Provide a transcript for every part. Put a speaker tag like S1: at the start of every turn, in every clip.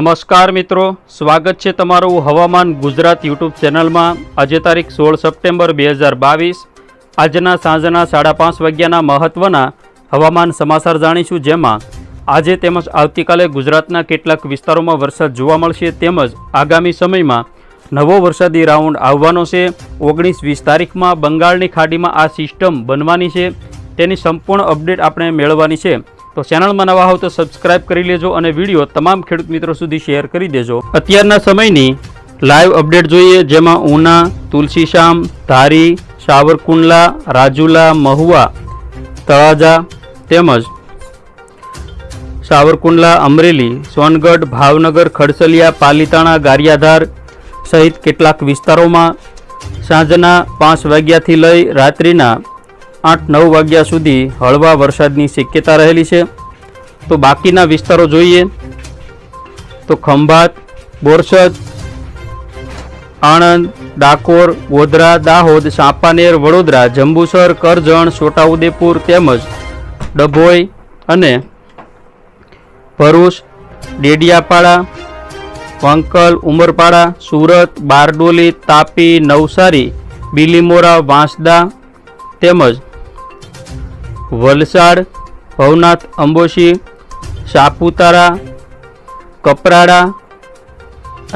S1: નમસ્કાર મિત્રો, સ્વાગત છે તમારું હવામાન ગુજરાત યુટ્યુબ ચેનલમાં। આજે તારીખ 16 સપ્ટેમ્બર 2022 આજના સાંજના 5:30 વાગ્યાના મહત્વના હવામાન સમાચાર જાણીશું, જેમાં આજે તેમજ આવતીકાલે ગુજરાતના કેટલાક વિસ્તારોમાં વરસાદ જોવા મળશે તેમજ આગામી સમયમાં નવો વરસાદી રાઉન્ડ આવવાનો છે। 19-20 તારીખમાં બંગાળની ખાડીમાં આ સિસ્ટમ બનવાની છે, તેની સંપૂર્ણ અપડેટ આપણે મેળવવાની છે। તો ચેનલમાં નવા હો તો સબસ્ક્રાઇબ કરી લેજો અને વિડીયો તમામ ખેડૂત મિત્રો સુધી શેર કરી દેજો। અત્યારના સમયની લાઈવ અપડેટ જોઈએ, જેમાં ઉના, તુલસીશામ, ધારી, સાવરકુંડલા, રાજુલા, મહુવા, તળાજા તેમજ સાવરકુંડલા, અમરેલી, સોનગઢ, ભાવનગર, ખડસલિયા, પાલીતાણા, ગારિયાધાર સહિત કેટલાક વિસ્તારોમાં સાંજના 5 વાગ્યાથી લઈ રાત્રિના 8-9 વાગ્યા સુધી હળવા વરસાદની શક્યતા રહેલી છે। તો બાકીના વિસ્તારો જોઈએ તો ખંભાત, બોરસદ, આણંદ, ડાકોર, ગોધરા, દાહોદ, ચાંપાનેર, વડોદરા, જંબુસર, કરજણ, છોટાઉદેપુર તેમજ ડભોઈ અને ભરૂચ, ડેડિયાપાડા, વાંકલ, ઉમરપાડા, સુરત, બારડોલી, તાપી, નવસારી, બીલીમોરા, વાંસદા તેમજ વલસાડ, ભવનાથ, અંબોશી, સાપુતારા, કપરાડા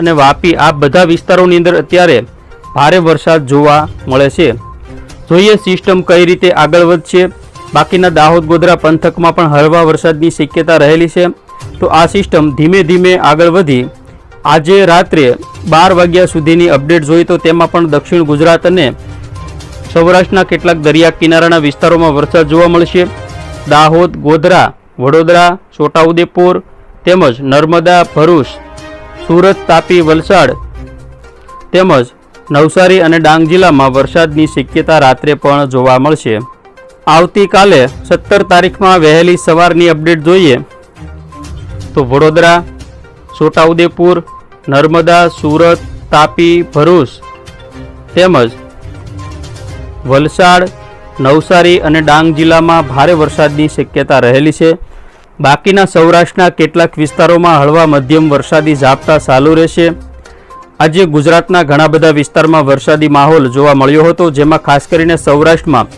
S1: અને વાપી આ બધા વિસ્તારોની અંદર અત્યારે ભારે વરસાદ જોવા મળે છે। જોઈએ સિસ્ટમ કઈ રીતે આગળ વધશે। બાકીના દાહોદ, ગોધરા પંથકમાં પણ હળવા વરસાદની શક્યતા રહેલી છે। તો આ સિસ્ટમ ધીમે ધીમે આગળ વધી આજે રાત્રે 12 વાગ્યા સુધીની અપડેટ જોઈએ તો તેમાં પણ દક્ષિણ ગુજરાત અને સૌરાષ્ટ્રના કેટલાક દરિયા કિનારાના વિસ્તારોમાં વરસાદ જોવા મળશે। દાહોદ, ગોધરા, વડોદરા, છોટાઉદેપુર તેમજ નર્મદા, ભરૂચ, સુરત, તાપી, વલસાડ તેમજ નવસારી અને ડાંગ જિલ્લામાં વરસાદની શક્યતા રાત્રે પણ જોવા મળશે। આવતીકાલે 17 તારીખમાં વહેલી સવારની અપડેટ જોઈએ તો વડોદરા, છોટાઉદેપુર, નર્મદા, સુરત, તાપી, ભરૂચ તેમજ વલસાડ, નવસારી અને ડાંગ જિલ્લામાં ભારે વરસાદની શક્યતા રહેલી છે। બાકીના સૌરાષ્ટ્રના કેટલાક વિસ્તારોમાં હળવા મધ્યમ વરસાદી ઝાપટા ચાલુ રહેશે। આજે ગુજરાતના ઘણા બધા વિસ્તારમાં વરસાદી માહોલ જોવા મળ્યો હતો, જેમાં ખાસ કરીને સૌરાષ્ટ્રમાં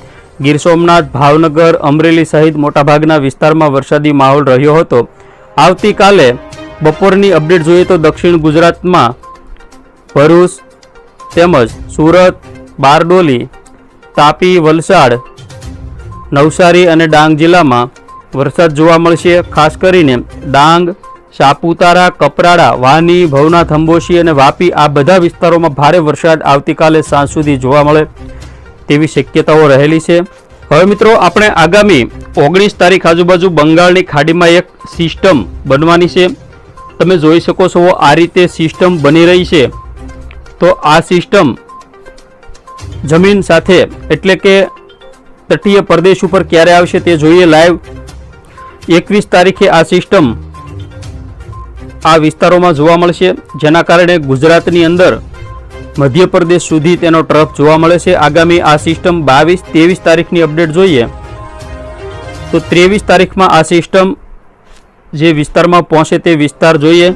S1: ગીર સોમનાથ, ભાવનગર, અમરેલી સહિત મોટાભાગના વિસ્તારમાં વરસાદી માહોલ રહ્યો હતો। આવતીકાલે બપોરની અપડેટ જોઈએ તો દક્ષિણ ગુજરાતમાં ભરૂચ તેમજ સુરત, બારડોલી, તાપી, વલસાડ, નવસારી અને ડાંગ જિલ્લામાં વરસાદ જોવા મળશે। ખાસ કરીને ડાંગ, સાપુતારા, કપરાડા, વાની, ભવનાથ, અંબોશી અને વાપી આ બધા વિસ્તારોમાં ભારે વરસાદ આવતીકાલે સાંજ સુધી જોવા મળે તેવી શક્યતાઓ રહેલી છે। હવે મિત્રો આપણે આગામી 19 તારીખ આજુબાજુ બંગાળની ખાડીમાં એક સિસ્ટમ બનવાની છે। તમે જોઈ શકો છો આ રીતે સિસ્ટમ બની રહી છે। તો આ સિસ્ટમ જમીન સાથે એટલે કે તટીય પ્રદેશ ઉપર ક્યારે આવશે તે જોઈએ લાઈવ। 21 તારીખે આ સિસ્ટમ આ વિસ્તારોમાં જોવા મળશે, જેના કારણે ગુજરાતની અંદર મધ્યપ્રદેશ સુધી તેનો ટ્રફ જોવા મળે છે। આગામી આ સિસ્ટમ 22-23 તારીખની અપડેટ જોઈએ તો 23 તારીખમાં આ સિસ્ટમ જે વિસ્તારમાં પહોંચે તે વિસ્તાર જોઈએ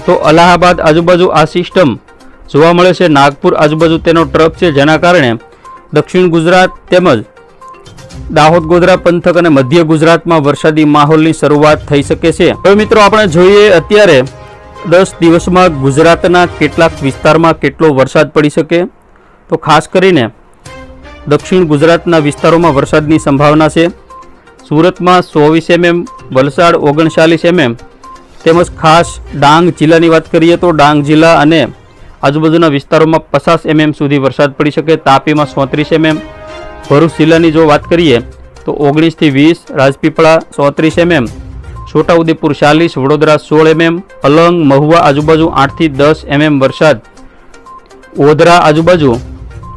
S1: તો અલ્હાબાદ આજુબાજુ આ સિસ્ટમ જોવા મળે છે। નાગપુર આજુબાજુ તેનો ટ્રફ છે, જેના કારણે દક્ષિણ ગુજરાત તેમજ દાહોદ, ગોધરા પંથક અને મધ્ય ગુજરાતમાં વરસાદી માહોલની શરૂઆત થઈ શકે છે। હવે મિત્રો આપણે જોઈએ અત્યારે 10 દિવસમાં ગુજરાતના કેટલાક વિસ્તારમાં કેટલો વરસાદ પડી શકે। તો ખાસ કરીને દક્ષિણ ગુજરાતના વિસ્તારોમાં વરસાદની સંભાવના છે। સુરતમાં 24 mm, વલસાડ 39 mm તેમજ ખાસ ડાંગ જિલ્લાની વાત કરીએ તો ડાંગ જિલ્લા અને આજુબાજુના વિસ્તારોમાં 50 mm સુધી વરસાદ પડી શકે। તાપીમાં 34 mm, ભરૂચ જિલ્લાની જો વાત કરીએ તો 19 થી 20, રાજપીપળા 34 mm, છોટાઉદેપુર 40, વડોદરા 16 mm, અલંગ, મહુવા આજુબાજુ 8 થી 10 mm વરસાદ, ઓધરા આજુબાજુ,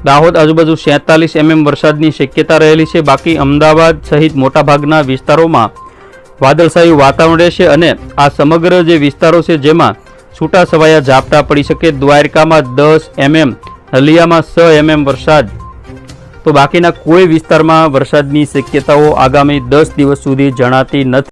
S1: દાહોદ આજુબાજુ 47 mm વરસાદની શક્યતા રહેલી છે। બાકી અમદાવાદ સહિત મોટાભાગના વિસ્તારોમાં વાદળછાયું વાતાવરણ રહેશે અને આ સમગ્ર જે વિસ્તારો છે જેમાં છૂટા છવાયા ઝાપટા પડી શકે। દ્વારકામાં 10 mm, નલિયામાં 6 mm વરસાદ। તો બાકીના કોઈ વિસ્તારમાં વરસાદની શક્યતાઓ આગામી 10 દિવસ સુધી જણાતી નથી।